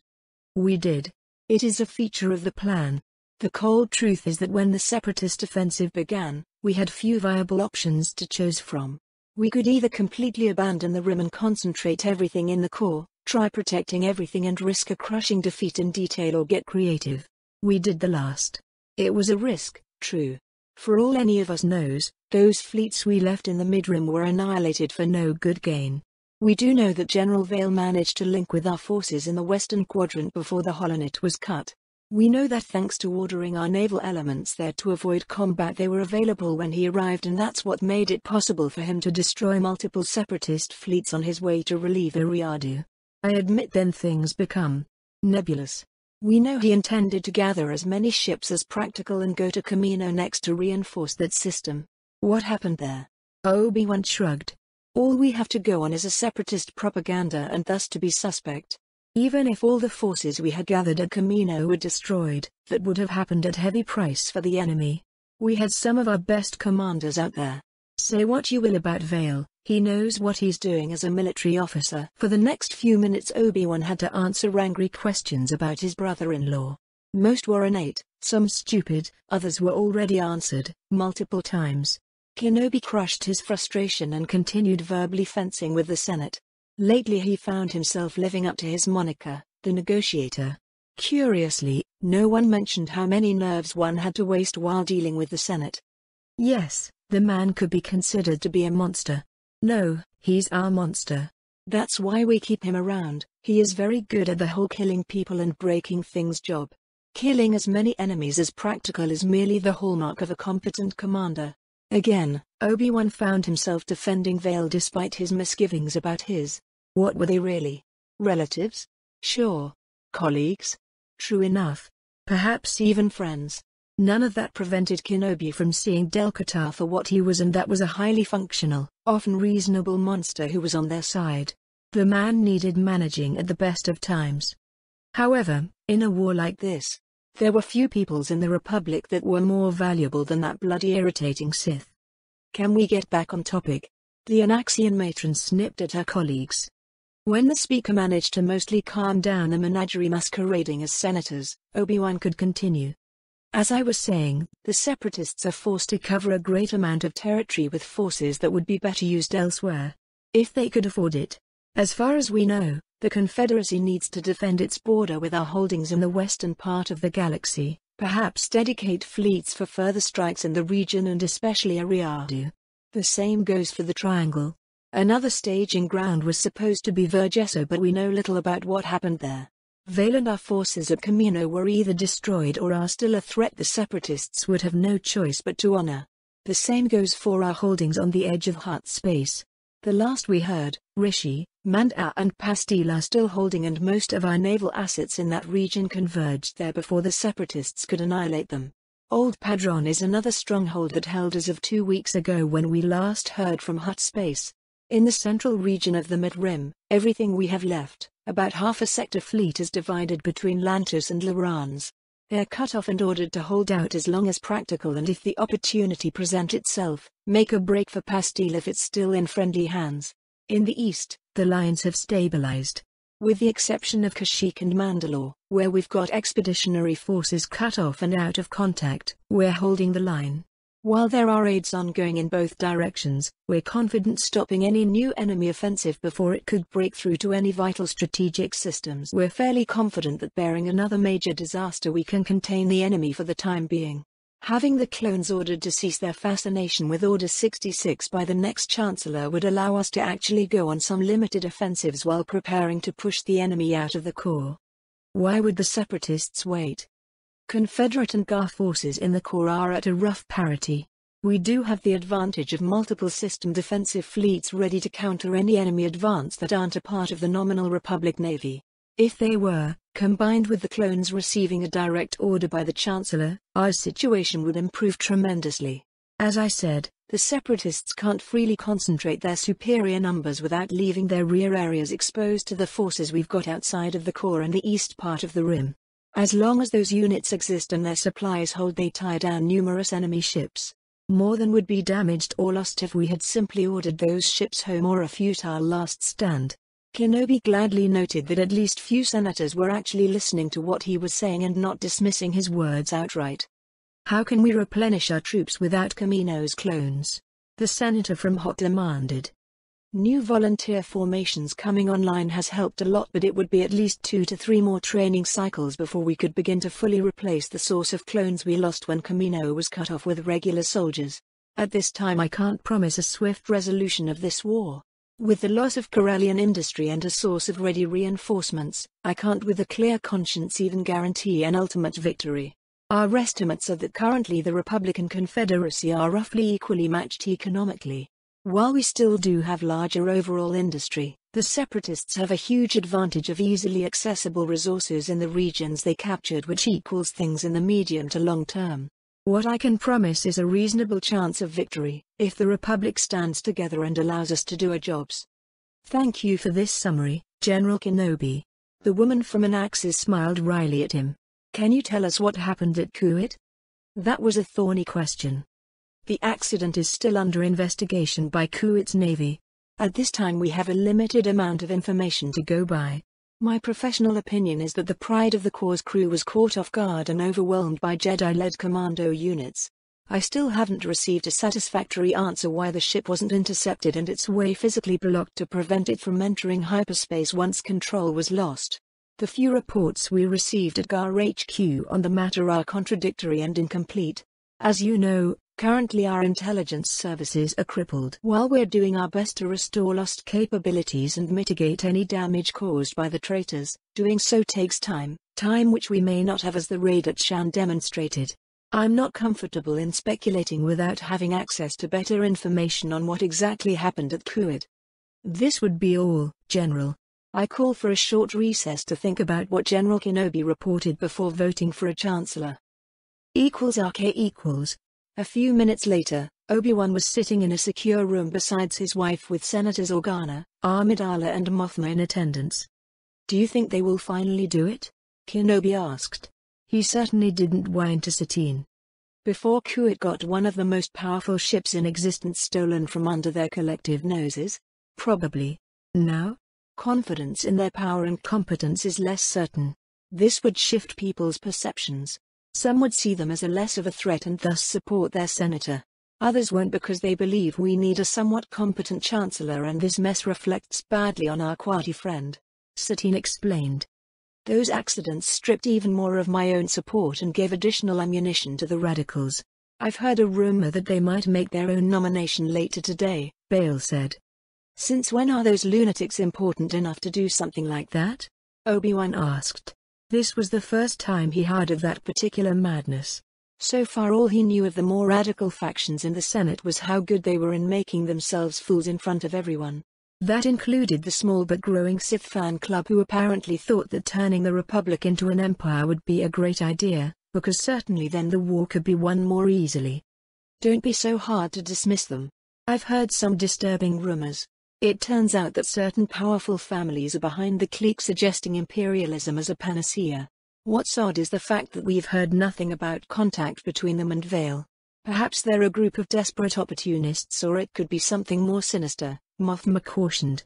We did. It is a feature of the plan. The cold truth is that when the Separatist offensive began, we had few viable options to choose from. We could either completely abandon the Rim and concentrate everything in the core, try protecting everything and risk a crushing defeat in detail, or get creative. We did the last. It was a risk, true. For all any of us knows, those fleets we left in the Mid-Rim were annihilated for no good gain. We do know that General Vale managed to link with our forces in the Western Quadrant before the Holonet was cut. We know that thanks to ordering our naval elements there to avoid combat, they were available when he arrived, and that's what made it possible for him to destroy multiple Separatist fleets on his way to relieve Eriadu. I admit then things become nebulous. We know he intended to gather as many ships as practical and go to Kamino next to reinforce that system. What happened there? Obi-Wan shrugged. All we have to go on is a Separatist propaganda and thus to be suspect. Even if all the forces we had gathered at Kamino were destroyed, that would have happened at heavy price for the enemy. We had some of our best commanders out there. Say what you will about Vale, he knows what he's doing as a military officer. For the next few minutes Obi-Wan had to answer angry questions about his brother-in-law. Most were innate, some stupid, others were already answered, multiple times. Kenobi crushed his frustration and continued verbally fencing with the Senate. Lately he found himself living up to his moniker, the negotiator. Curiously, no one mentioned how many nerves one had to waste while dealing with the Senate. Yes, the man could be considered to be a monster. No, he's our monster. That's why we keep him around. He is very good at the whole killing people and breaking things job. Killing as many enemies as practical is merely the hallmark of a competent commander. Again, Obi-Wan found himself defending Vale despite his misgivings about his. What were they really? Relatives? Sure. Colleagues? True enough. Perhaps even friends. None of that prevented Kenobi from seeing Del-Qatar for what he was, and that was a highly functional, often reasonable monster who was on their side. The man needed managing at the best of times. However, in a war like this, there were few peoples in the Republic that were more valuable than that bloody irritating Sith. Can we get back on topic? The Anaxian matron snipped at her colleagues. When the speaker managed to mostly calm down the menagerie masquerading as senators, Obi-Wan could continue. As I was saying, the Separatists are forced to cover a great amount of territory with forces that would be better used elsewhere, if they could afford it. As far as we know, the Confederacy needs to defend its border with our holdings in the western part of the galaxy, perhaps dedicate fleets for further strikes in the region and especially Ariadu. The same goes for the Triangle. Another staging ground was supposed to be Vergesso, but we know little about what happened there. Vale and our forces at Camino were either destroyed or are still a threat the Separatists would have no choice but to honor. The same goes for our holdings on the edge of Hutt space. The last we heard, Rishi, Manda and Pastille are still holding, and most of our naval assets in that region converged there before the Separatists could annihilate them. Old Padron is another stronghold that held as of 2 weeks ago when we last heard from Hutt space. In the central region of the Mid-Rim, everything we have left, about half a sector fleet, is divided between Lantos and Lorans. They are cut off and ordered to hold out as long as practical, and if the opportunity present itself, make a break for Pastille if it's still in friendly hands. In the east, the lines have stabilized. With the exception of Kashyyyk and Mandalore, where we've got expeditionary forces cut off and out of contact, we're holding the line. While there are raids ongoing in both directions, we're confident stopping any new enemy offensive before it could break through to any vital strategic systems. We're fairly confident that barring another major disaster we can contain the enemy for the time being. Having the clones ordered to cease their fascination with Order 66 by the next Chancellor would allow us to actually go on some limited offensives while preparing to push the enemy out of the core. Why would the Separatists wait? Confederate and GAR forces in the core are at a rough parity. We do have the advantage of multiple system defensive fleets ready to counter any enemy advance that aren't a part of the nominal Republic Navy. If they were, combined with the clones receiving a direct order by the Chancellor, our situation would improve tremendously. As I said, the Separatists can't freely concentrate their superior numbers without leaving their rear areas exposed to the forces we've got outside of the core and the east part of the rim. As long as those units exist and their supplies hold, they tie down numerous enemy ships. More than would be damaged or lost if we had simply ordered those ships home or a futile last stand. Kenobi gladly noted that at least few senators were actually listening to what he was saying and not dismissing his words outright. How can we replenish our troops without Camino's clones? The senator from Hutt demanded. New volunteer formations coming online has helped a lot, but it would be at least 2 to 3 more training cycles before we could begin to fully replace the source of clones we lost when Camino was cut off with regular soldiers. At this time I can't promise a swift resolution of this war. With the loss of Corellian industry and a source of ready reinforcements, I can't with a clear conscience even guarantee an ultimate victory. Our estimates are that currently the Republican Confederacy are roughly equally matched economically. While we still do have larger overall industry, the Separatists have a huge advantage of easily accessible resources in the regions they captured, which equals things in the medium to long term. What I can promise is a reasonable chance of victory, if the Republic stands together and allows us to do our jobs. Thank you for this summary, General Kenobi. The woman from Anaxes smiled wryly at him. Can you tell us what happened at Kuwait? That was a thorny question. The accident is still under investigation by Kuwait's Navy. At this time we have a limited amount of information to go by. My professional opinion is that the pride of the Corps' crew was caught off guard and overwhelmed by Jedi-led commando units. I still haven't received a satisfactory answer why the ship wasn't intercepted and its way physically blocked to prevent it from entering hyperspace once control was lost. The few reports we received at GAR HQ on the matter are contradictory and incomplete. As you know, currently our intelligence services are crippled. While we're doing our best to restore lost capabilities and mitigate any damage caused by the traitors, doing so takes time which we may not have, as the raid at Shan demonstrated. I'm not comfortable in speculating without having access to better information on what exactly happened at Kuwait. This would be all, General. I call for a short recess to think about what General Kenobi reported before voting for a chancellor. Equals RK equals. A few minutes later, Obi-Wan was sitting in a secure room beside his wife with Senators Organa, Amidala and Mothma in attendance. "Do you think they will finally do it?" Kenobi asked. He certainly didn't whine to Satine. Before Kuat got one of the most powerful ships in existence stolen from under their collective noses? Probably. Now? Confidence in their power and competence is less certain. This would shift people's perceptions. Some would see them as less of a threat and thus support their senator. Others won't because they believe we need a somewhat competent chancellor and this mess reflects badly on our quality friend. Satine explained. Those accidents stripped even more of my own support and gave additional ammunition to the radicals. I've heard a rumor that they might make their own nomination later today, Bale said. Since when are those lunatics important enough to do something like that? Obi-Wan asked. This was the first time he heard of that particular madness. So far all he knew of the more radical factions in the Senate was how good they were in making themselves fools in front of everyone. That included the small but growing Sith fan club who apparently thought that turning the Republic into an empire would be a great idea, because certainly then the war could be won more easily. Don't be so hard to dismiss them. I've heard some disturbing rumors. It turns out that certain powerful families are behind the clique suggesting imperialism as a panacea. What's odd is the fact that we've heard nothing about contact between them and Vale. Perhaps they're a group of desperate opportunists or it could be something more sinister, Mothma cautioned.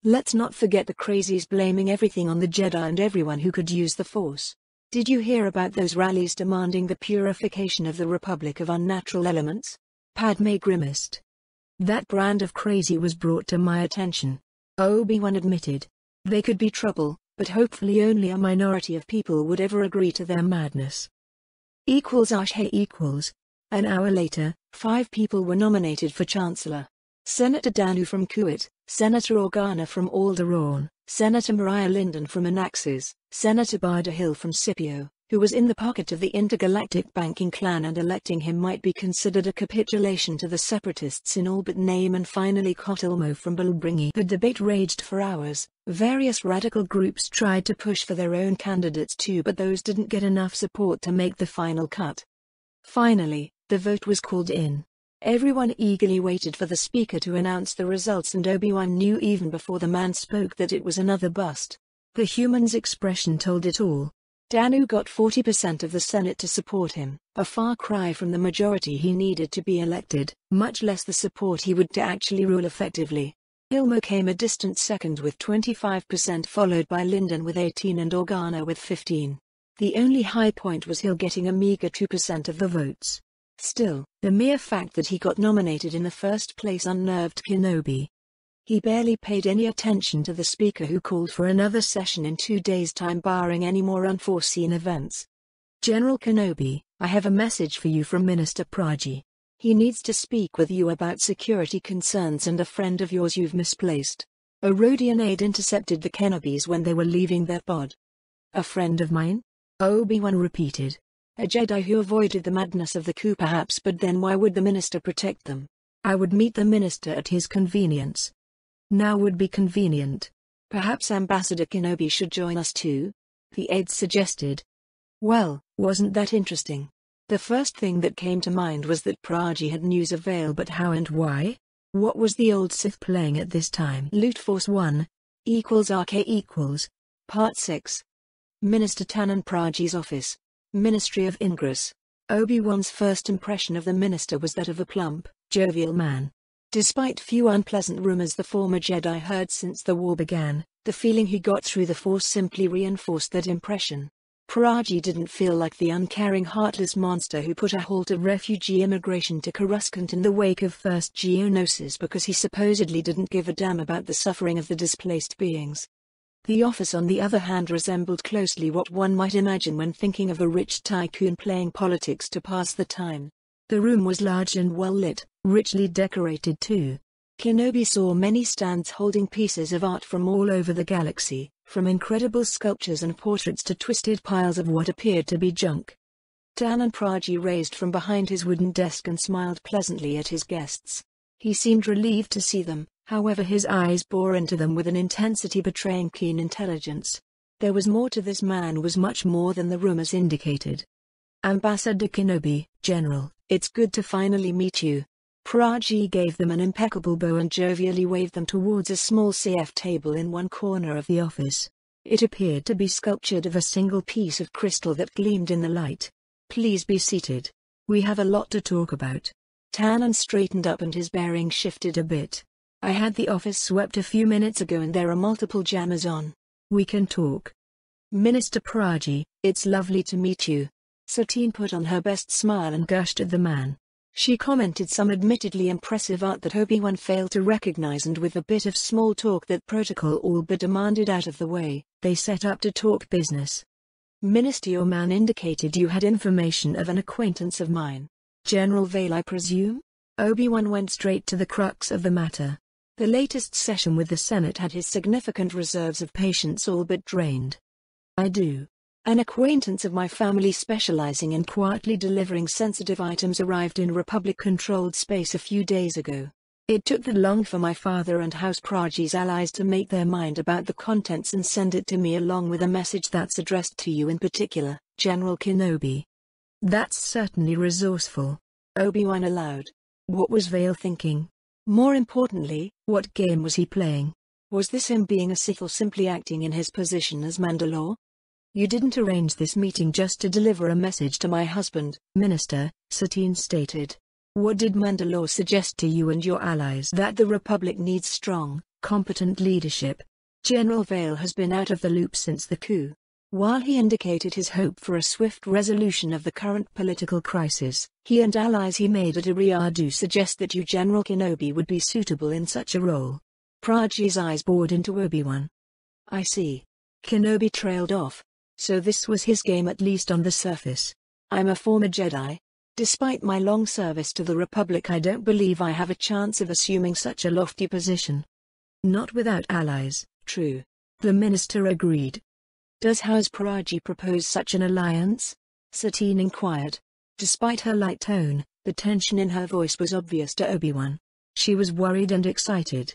Let's not forget the crazies blaming everything on the Jedi and everyone who could use the Force. Did you hear about those rallies demanding the purification of the Republic of unnatural elements? Padme grimaced. That brand of crazy was brought to my attention. Obi-Wan admitted. They could be trouble, but hopefully only a minority of people would ever agree to their madness. Ashe equals. An hour later, 5 people were nominated for Chancellor. Senator Danu from Kuwait, Senator Organa from Alderaan, Senator Mariah Lyndon from Anaxes, Senator Barda Hill from Scipio, who was in the pocket of the intergalactic banking clan, and electing him might be considered a capitulation to the separatists in all but name, and finally Kotelmo from Balbringi. The debate raged for hours. Various radical groups tried to push for their own candidates too, but those didn't get enough support to make the final cut. Finally, the vote was called in. Everyone eagerly waited for the speaker to announce the results, and Obi-Wan knew even before the man spoke that it was another bust. The human's expression told it all. Danu got 40% of the Senate to support him, a far cry from the majority he needed to be elected, much less the support he would to actually rule effectively. Ilmo came a distant second with 25%, followed by Lyndon with 18 and Organa with 15. The only high point was Hill getting a meager 2% of the votes. Still, the mere fact that he got nominated in the first place unnerved Kenobi. He barely paid any attention to the speaker, who called for another session in 2 days' time barring any more unforeseen events. General Kenobi, I have a message for you from Minister Praji. He needs to speak with you about security concerns and a friend of yours you've misplaced. A Rhodian aide intercepted the Kenobis when they were leaving their pod. A friend of mine? Obi-Wan repeated. A Jedi who avoided the madness of the coup perhaps, but then why would the minister protect them? I would meet the minister at his convenience. Now would be convenient. Perhaps Ambassador Kenobi should join us too? The aide suggested. Well, wasn't that interesting? The first thing that came to mind was that Praji had news of Vale, but how and why? What was the old Sith playing at this time? Loot Force 1 =RK equals. Part 6. Minister Tanan Praji's office. Ministry of Ingress. Obi-Wan's first impression of the minister was that of a plump, jovial man. Despite few unpleasant rumors the former Jedi heard since the war began, the feeling he got through the Force simply reinforced that impression. Praji didn't feel like the uncaring, heartless monster who put a halt to refugee immigration to Coruscant in the wake of First Geonosis because he supposedly didn't give a damn about the suffering of the displaced beings. The office on the other hand resembled closely what one might imagine when thinking of a rich tycoon playing politics to pass the time. The room was large and well lit, richly decorated too. Kenobi saw many stands holding pieces of art from all over the galaxy, from incredible sculptures and portraits to twisted piles of what appeared to be junk. Tanan Praji raised from behind his wooden desk and smiled pleasantly at his guests. He seemed relieved to see them, however his eyes bore into them with an intensity betraying keen intelligence. There was more to this man, was much more than the rumors indicated. Ambassador Kenobi, General, it's good to finally meet you. Praji gave them an impeccable bow and jovially waved them towards a small CF table in one corner of the office. It appeared to be sculptured of a single piece of crystal that gleamed in the light. Please be seated. We have a lot to talk about. Tannen straightened up and his bearing shifted a bit. I had the office swept a few minutes ago and there are multiple jammers on. We can talk. Minister Praji, it's lovely to meet you. Satine put on her best smile and gushed at the man. She commented some admittedly impressive art that Obi-Wan failed to recognize, and with a bit of small talk that protocol all but demanded out of the way, they set up to talk business. Minister, your man indicated you had information of an acquaintance of mine. General Vale, I presume? Obi-Wan went straight to the crux of the matter. The latest session with the Senate had his significant reserves of patience all but drained. I do. An acquaintance of my family specializing in quietly delivering sensitive items arrived in Republic-controlled space a few days ago. It took that long for my father and House Praji's allies to make their mind about the contents and send it to me along with a message that's addressed to you in particular, General Kenobi. That's certainly resourceful. Obi-Wan allowed. What was Vale thinking? More importantly, what game was he playing? Was this him being a Sith or simply acting in his position as Mandalore? You didn't arrange this meeting just to deliver a message to my husband, Minister, Satine stated. What did Mandalore suggest to you and your allies? That the Republic needs strong, competent leadership. General Vale has been out of the loop since the coup. While he indicated his hope for a swift resolution of the current political crisis, he and allies he made at Iriadu suggest that you, General Kenobi, would be suitable in such a role. Praji's eyes bored into Obi-Wan. I see. Kenobi trailed off. So this was his game, at least on the surface. I'm a former Jedi. Despite my long service to the Republic, I don't believe I have a chance of assuming such a lofty position. Not without allies, true. The minister agreed. Does House Praji propose such an alliance? Satine inquired. Despite her light tone, the tension in her voice was obvious to Obi-Wan. She was worried and excited.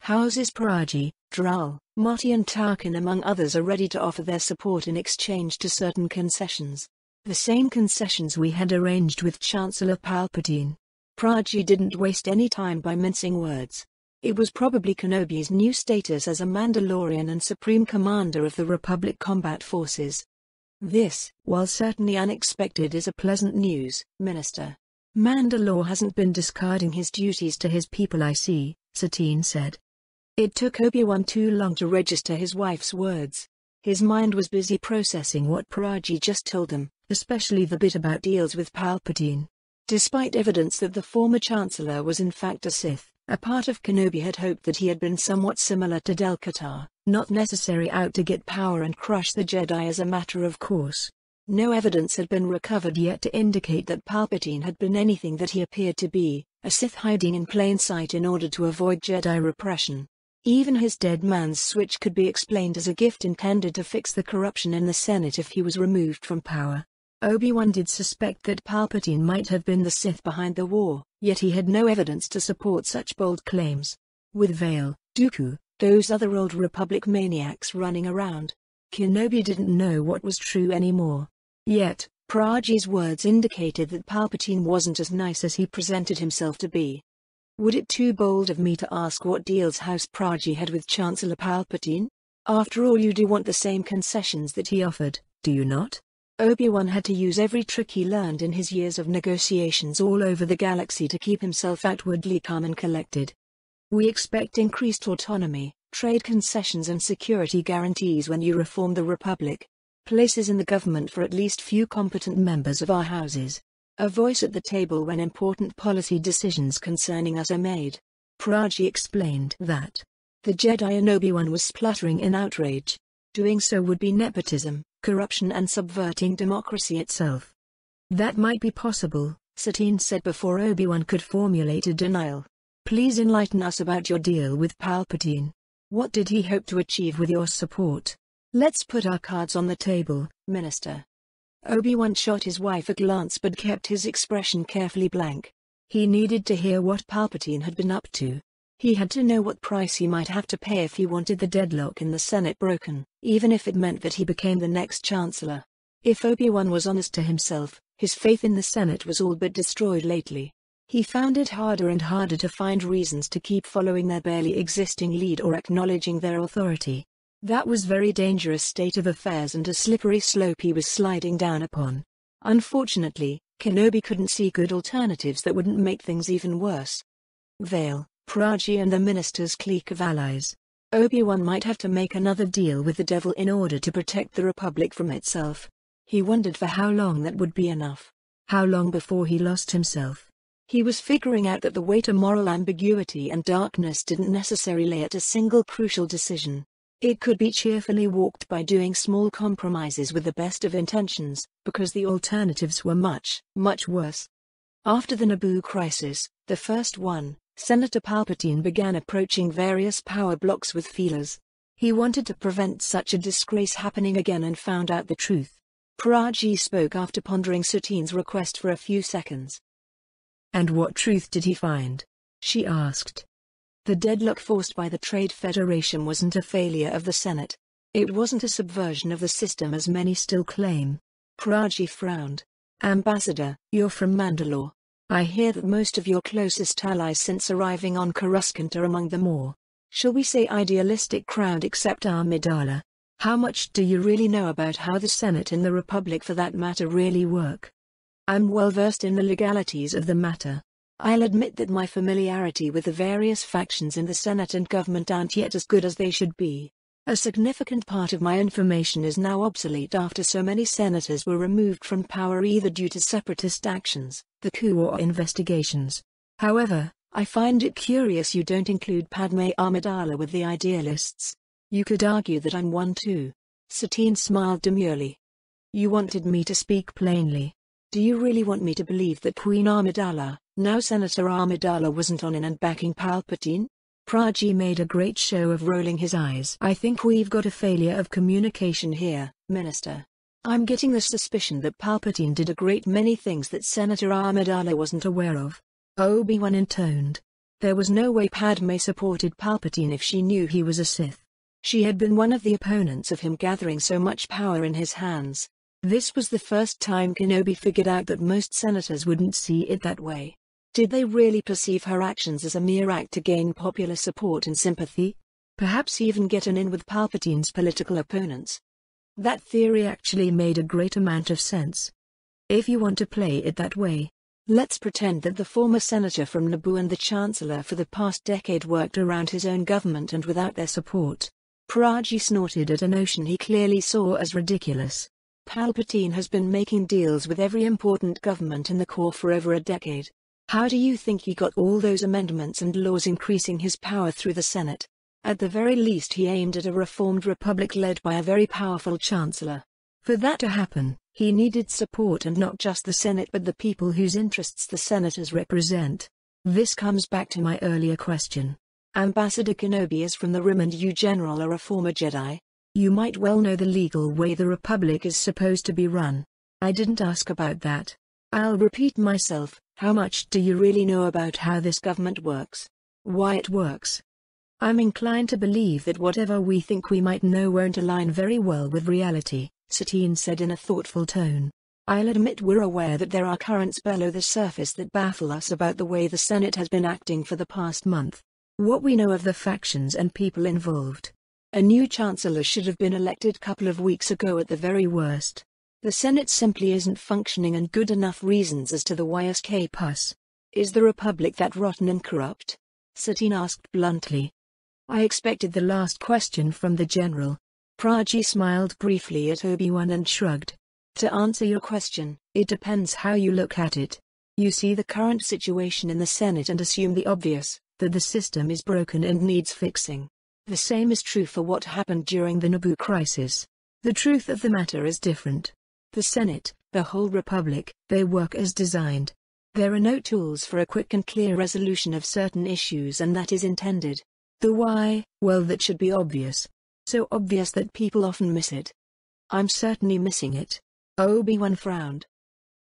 Houses Praji, Dral, Marty and Tarkin among others are ready to offer their support in exchange to certain concessions. The same concessions we had arranged with Chancellor Palpatine. Praji didn't waste any time by mincing words. It was probably Kenobi's new status as a Mandalorian and Supreme Commander of the Republic Combat Forces. This, while certainly unexpected, is a pleasant news, Minister. Mandalore hasn't been discarding his duties to his people, I see, Satine said. It took Obi-Wan too long to register his wife's words. His mind was busy processing what Praji just told him, especially the bit about deals with Palpatine. Despite evidence that the former Chancellor was in fact a Sith, a part of Kenobi had hoped that he had been somewhat similar to Del-Qatar, not necessarily out to get power and crush the Jedi as a matter of course. No evidence had been recovered yet to indicate that Palpatine had been anything that he appeared to be, a Sith hiding in plain sight in order to avoid Jedi repression. Even his dead man's switch could be explained as a gift intended to fix the corruption in the Senate if he was removed from power. Obi-Wan did suspect that Palpatine might have been the Sith behind the war, yet he had no evidence to support such bold claims. With Vale, Dooku, those other old Republic maniacs running around, Kenobi didn't know what was true anymore. Yet, Praji's words indicated that Palpatine wasn't as nice as he presented himself to be. Would it too bold of me to ask what deals House Praji had with Chancellor Palpatine? After all, you do want the same concessions that he offered, do you not? Obi-Wan had to use every trick he learned in his years of negotiations all over the galaxy to keep himself outwardly calm and collected. We expect increased autonomy, trade concessions and security guarantees when you reform the Republic. Places in the government for at least few competent members of our houses. A voice at the table when important policy decisions concerning us are made. Praji explained that the Jedi and Obi-Wan was spluttering in outrage. Doing so would be nepotism, corruption and subverting democracy itself. That might be possible, Satine said before Obi-Wan could formulate a denial. Please enlighten us about your deal with Palpatine. What did he hope to achieve with your support? Let's put our cards on the table, Minister. Obi-Wan shot his wife a glance but kept his expression carefully blank. He needed to hear what Palpatine had been up to. He had to know what price he might have to pay if he wanted the deadlock in the Senate broken, even if it meant that he became the next Chancellor. If Obi-Wan was honest to himself, his faith in the Senate was all but destroyed lately. He found it harder and harder to find reasons to keep following their barely existing lead or acknowledging their authority. That was a very dangerous state of affairs and a slippery slope he was sliding down upon. Unfortunately, Kenobi couldn't see good alternatives that wouldn't make things even worse. Vale, Praji and the minister's clique of allies. Obi-Wan might have to make another deal with the devil in order to protect the Republic from itself. He wondered for how long that would be enough. How long before he lost himself? He was figuring out that the way to moral ambiguity and darkness didn't necessarily lay at a single crucial decision. It could be cheerfully walked by doing small compromises with the best of intentions, because the alternatives were much, much worse. After the Naboo crisis, the first one, Senator Palpatine began approaching various power blocks with feelers. He wanted to prevent such a disgrace happening again and found out the truth. Praji spoke after pondering Satine's request for a few seconds. "And what truth did he find?" she asked. The deadlock forced by the Trade Federation wasn't a failure of the Senate. It wasn't a subversion of the system as many still claim. Praji frowned. "Ambassador, you're from Mandalore. I hear that most of your closest allies since arriving on Coruscant are among the more, shall we say, idealistic crowd except Amidala. How much do you really know about how the Senate and the Republic for that matter really work?" "I'm well versed in the legalities of the matter. I'll admit that my familiarity with the various factions in the Senate and government aren't yet as good as they should be. A significant part of my information is now obsolete after so many senators were removed from power either due to separatist actions, the coup or investigations. However, I find it curious you don't include Padme Amidala with the idealists. You could argue that I'm one too." Satine smiled demurely. "You wanted me to speak plainly. Do you really want me to believe that Queen Amidala, now Senator Amidala, wasn't on in and backing Palpatine?" Praji made a great show of rolling his eyes. "I think we've got a failure of communication here, Minister. I'm getting the suspicion that Palpatine did a great many things that Senator Amidala wasn't aware of." Obi-Wan intoned. There was no way Padme supported Palpatine if she knew he was a Sith. She had been one of the opponents of him gathering so much power in his hands. This was the first time Kenobi figured out that most senators wouldn't see it that way. Did they really perceive her actions as a mere act to gain popular support and sympathy? Perhaps even get an in with Palpatine's political opponents? That theory actually made a great amount of sense. If you want to play it that way, let's pretend that the former senator from Naboo and the chancellor for the past decade worked around his own government and without their support. Praji snorted at a notion he clearly saw as ridiculous. Palpatine has been making deals with every important government in the core for over a decade. How do you think he got all those amendments and laws increasing his power through the Senate? At the very least he aimed at a reformed republic led by a very powerful chancellor. For that to happen, he needed support, and not just the Senate but the people whose interests the senators represent. This comes back to my earlier question. Ambassador Kenobi is from the Rim and you, General, are a former Jedi. You might well know the legal way the Republic is supposed to be run. I didn't ask about that. I'll repeat myself, how much do you really know about how this government works? Why it works? I'm inclined to believe that whatever we think we might know won't align very well with reality, Satine said in a thoughtful tone. I'll admit we're aware that there are currents below the surface that baffle us about the way the Senate has been acting for the past month. What we know of the factions and people involved. A new chancellor should have been elected a couple of weeks ago at the very worst. The Senate simply isn't functioning, and good enough reasons as to the YSK pus. Is the Republic that rotten and corrupt? Satine asked bluntly. I expected the last question from the general. Praji smiled briefly at Obi-Wan and shrugged. To answer your question, it depends how you look at it. You see the current situation in the Senate and assume the obvious, that the system is broken and needs fixing. The same is true for what happened during the Naboo crisis. The truth of the matter is different. The Senate, the whole Republic, they work as designed. There are no tools for a quick and clear resolution of certain issues, and that is intended. The why, well, that should be obvious. So obvious that people often miss it. I'm certainly missing it. Obi-Wan frowned.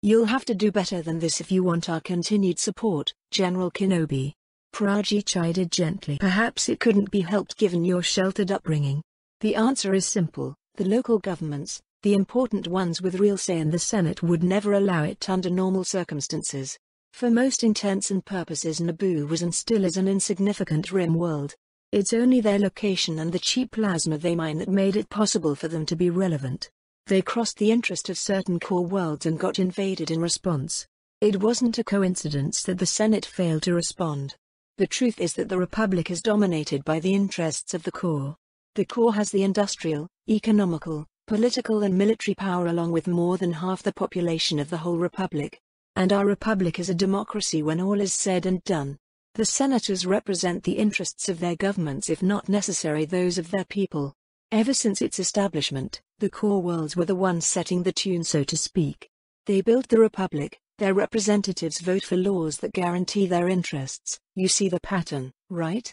You'll have to do better than this if you want our continued support, General Kenobi. Praji chided gently. Perhaps it couldn't be helped given your sheltered upbringing. The answer is simple. The local governments, The important ones with real say in the Senate would never allow it under normal circumstances. For most intents and purposes, Naboo was and still is an insignificant rim world. It's only their location and the cheap plasma they mine that made it possible for them to be relevant. They crossed the interest of certain core worlds and got invaded in response. It wasn't a coincidence that the Senate failed to respond. The truth is that the Republic is dominated by the interests of the core. The core has the industrial, economical, political and military power along with more than half the population of the whole Republic. And our Republic is a democracy when all is said and done. The senators represent the interests of their governments, if not necessary those of their people. Ever since its establishment, the core worlds were the ones setting the tune, so to speak. They built the Republic, their representatives vote for laws that guarantee their interests. You see the pattern, right?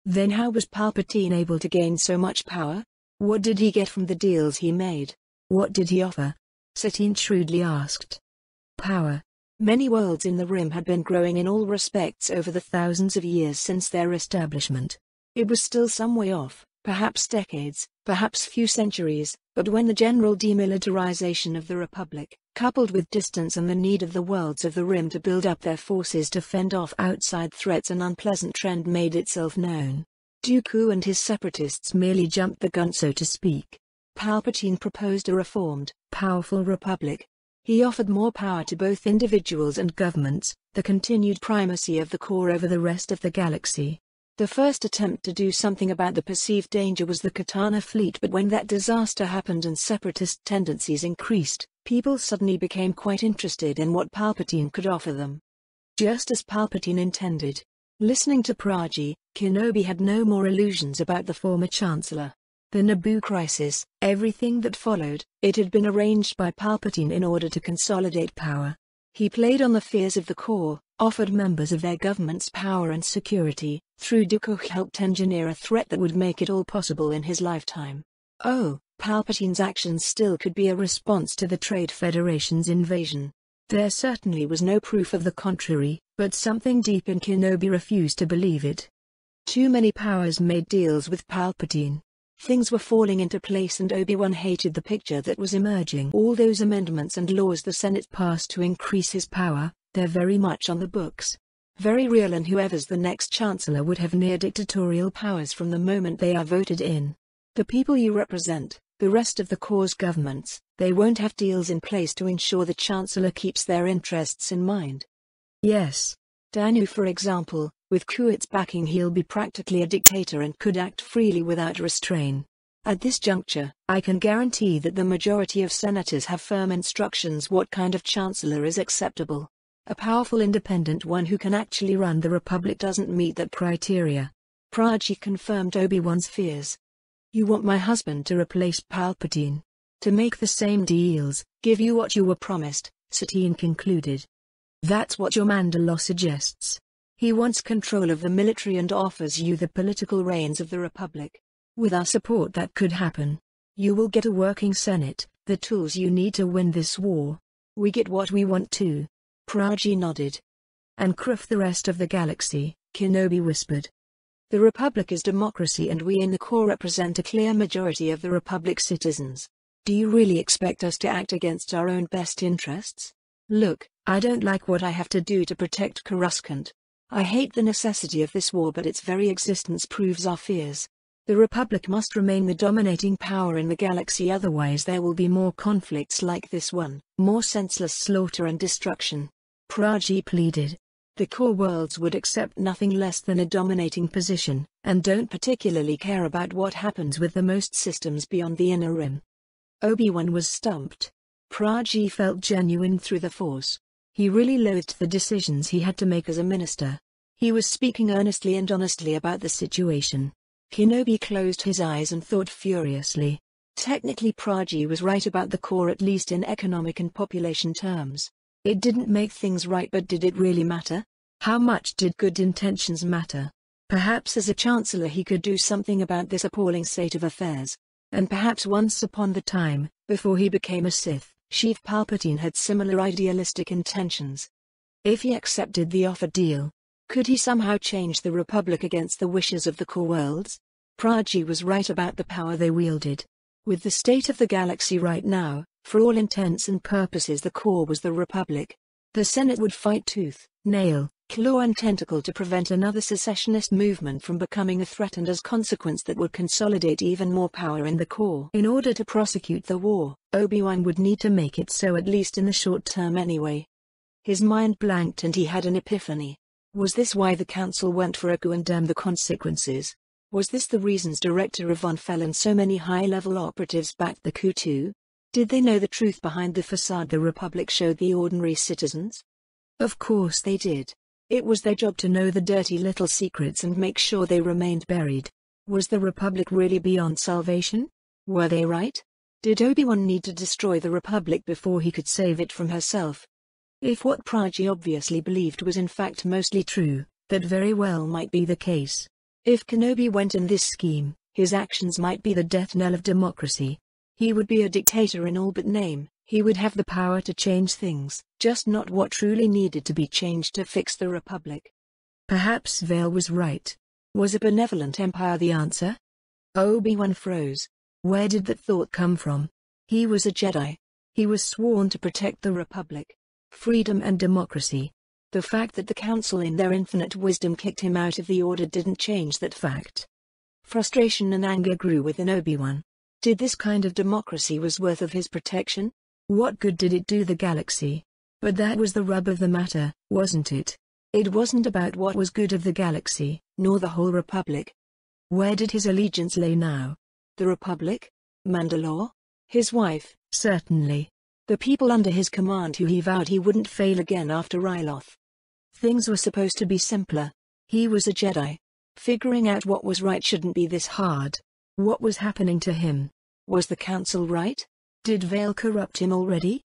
Then how was Palpatine able to gain so much power? What did he get from the deals he made? What did he offer? Satine shrewdly asked. Power. Many worlds in the Rim had been growing in all respects over the thousands of years since their establishment. It was still some way off, perhaps decades, perhaps few centuries, but when the general demilitarization of the Republic, coupled with distance and the need of the worlds of the Rim to build up their forces to fend off outside threats, an unpleasant trend made itself known. Dooku and his separatists merely jumped the gun, so to speak. Palpatine proposed a reformed, powerful Republic. He offered more power to both individuals and governments, the continued primacy of the core over the rest of the galaxy. The first attempt to do something about the perceived danger was the Katana fleet, but when that disaster happened and separatist tendencies increased, people suddenly became quite interested in what Palpatine could offer them. Just as Palpatine intended. Listening to Praji, Kenobi had no more illusions about the former Chancellor. The Naboo crisis, everything that followed, it had been arranged by Palpatine in order to consolidate power. He played on the fears of the core, offered members of their governments power and security. Through Dooku helped engineer a threat that would make it all possible in his lifetime. Oh, Palpatine's actions still could be a response to the Trade Federation's invasion. There certainly was no proof of the contrary, but something deep in Kenobi refused to believe it. Too many powers made deals with Palpatine. Things were falling into place and Obi-Wan hated the picture that was emerging. All those amendments and laws the Senate passed to increase his power, they're very much on the books. Very real, and whoever's the next chancellor would have near dictatorial powers from the moment they are voted in. The people you represent, the rest of the core's governments, they won't have deals in place to ensure the chancellor keeps their interests in mind. Yes. Danu, for example, with Kuwit's backing, he'll be practically a dictator and could act freely without restraint. At this juncture, I can guarantee that the majority of senators have firm instructions what kind of chancellor is acceptable. A powerful independent one who can actually run the Republic doesn't meet that criteria. Praji confirmed Obi-Wan's fears. You want my husband to replace Palpatine? To make the same deals, give you what you were promised, Satine concluded. That's what your Mandalore suggests. He wants control of the military and offers you the political reins of the Republic. With our support that could happen. You will get a working Senate, the tools you need to win this war. We get what we want too. Praji nodded. And cruff the rest of the galaxy, Kenobi whispered. The Republic is democracy and we in the core represent a clear majority of the Republic's citizens. Do you really expect us to act against our own best interests? Look, I don't like what I have to do to protect Coruscant. I hate the necessity of this war, but its very existence proves our fears. The Republic must remain the dominating power in the galaxy, otherwise there will be more conflicts like this one, more senseless slaughter and destruction. Praji pleaded. The core worlds would accept nothing less than a dominating position, and don't particularly care about what happens with the most systems beyond the inner rim. Obi-Wan was stumped. Praji felt genuine through the Force. He really loathed the decisions he had to make as a minister. He was speaking earnestly and honestly about the situation. Kenobi closed his eyes and thought furiously. Technically Praji was right about the core, at least in economic and population terms. It didn't make things right, but did it really matter? How much did good intentions matter? Perhaps as a chancellor he could do something about this appalling state of affairs. And perhaps once upon the time, before he became a Sith, Sheev Palpatine had similar idealistic intentions. If he accepted the offered deal, could he somehow change the Republic against the wishes of the core worlds? Praji was right about the power they wielded. With the state of the galaxy right now, for all intents and purposes the core was the Republic. The Senate would fight tooth, nail, claw and tentacle to prevent another secessionist movement from becoming a threat, and as consequence that would consolidate even more power in the core. In order to prosecute the war, Obi-Wan would need to make it so, at least in the short term anyway. His mind blanked and he had an epiphany. Was this why the council went for a coup and damn the consequences? Was this the reasons Director Yvonne Fell and so many high-level operatives backed the coup too? Did they know the truth behind the facade the Republic showed the ordinary citizens? Of course they did. It was their job to know the dirty little secrets and make sure they remained buried. Was the Republic really beyond salvation? Were they right? Did Obi-Wan need to destroy the Republic before he could save it from herself? If what Praji obviously believed was in fact mostly true, that very well might be the case. If Kenobi went in this scheme, his actions might be the death knell of democracy. He would be a dictator in all but name. He would have the power to change things, just not what truly needed to be changed to fix the Republic. Perhaps Vale was right. Was a benevolent empire the answer? Obi-Wan froze. Where did that thought come from? He was a Jedi. He was sworn to protect the Republic. Freedom and democracy. The fact that the Council in their infinite wisdom kicked him out of the Order didn't change that fact. Frustration and anger grew within Obi-Wan. Did this kind of democracy was worth of his protection? What good did it do the galaxy? But that was the rub of the matter, wasn't it? It wasn't about what was good of the galaxy, nor the whole Republic. Where did his allegiance lay now? The Republic? Mandalore? His wife? Certainly. The people under his command who he vowed he wouldn't fail again after Ryloth. Things were supposed to be simpler. He was a Jedi. Figuring out what was right shouldn't be this hard. What was happening to him? Was the Council right? Did Vale corrupt him already?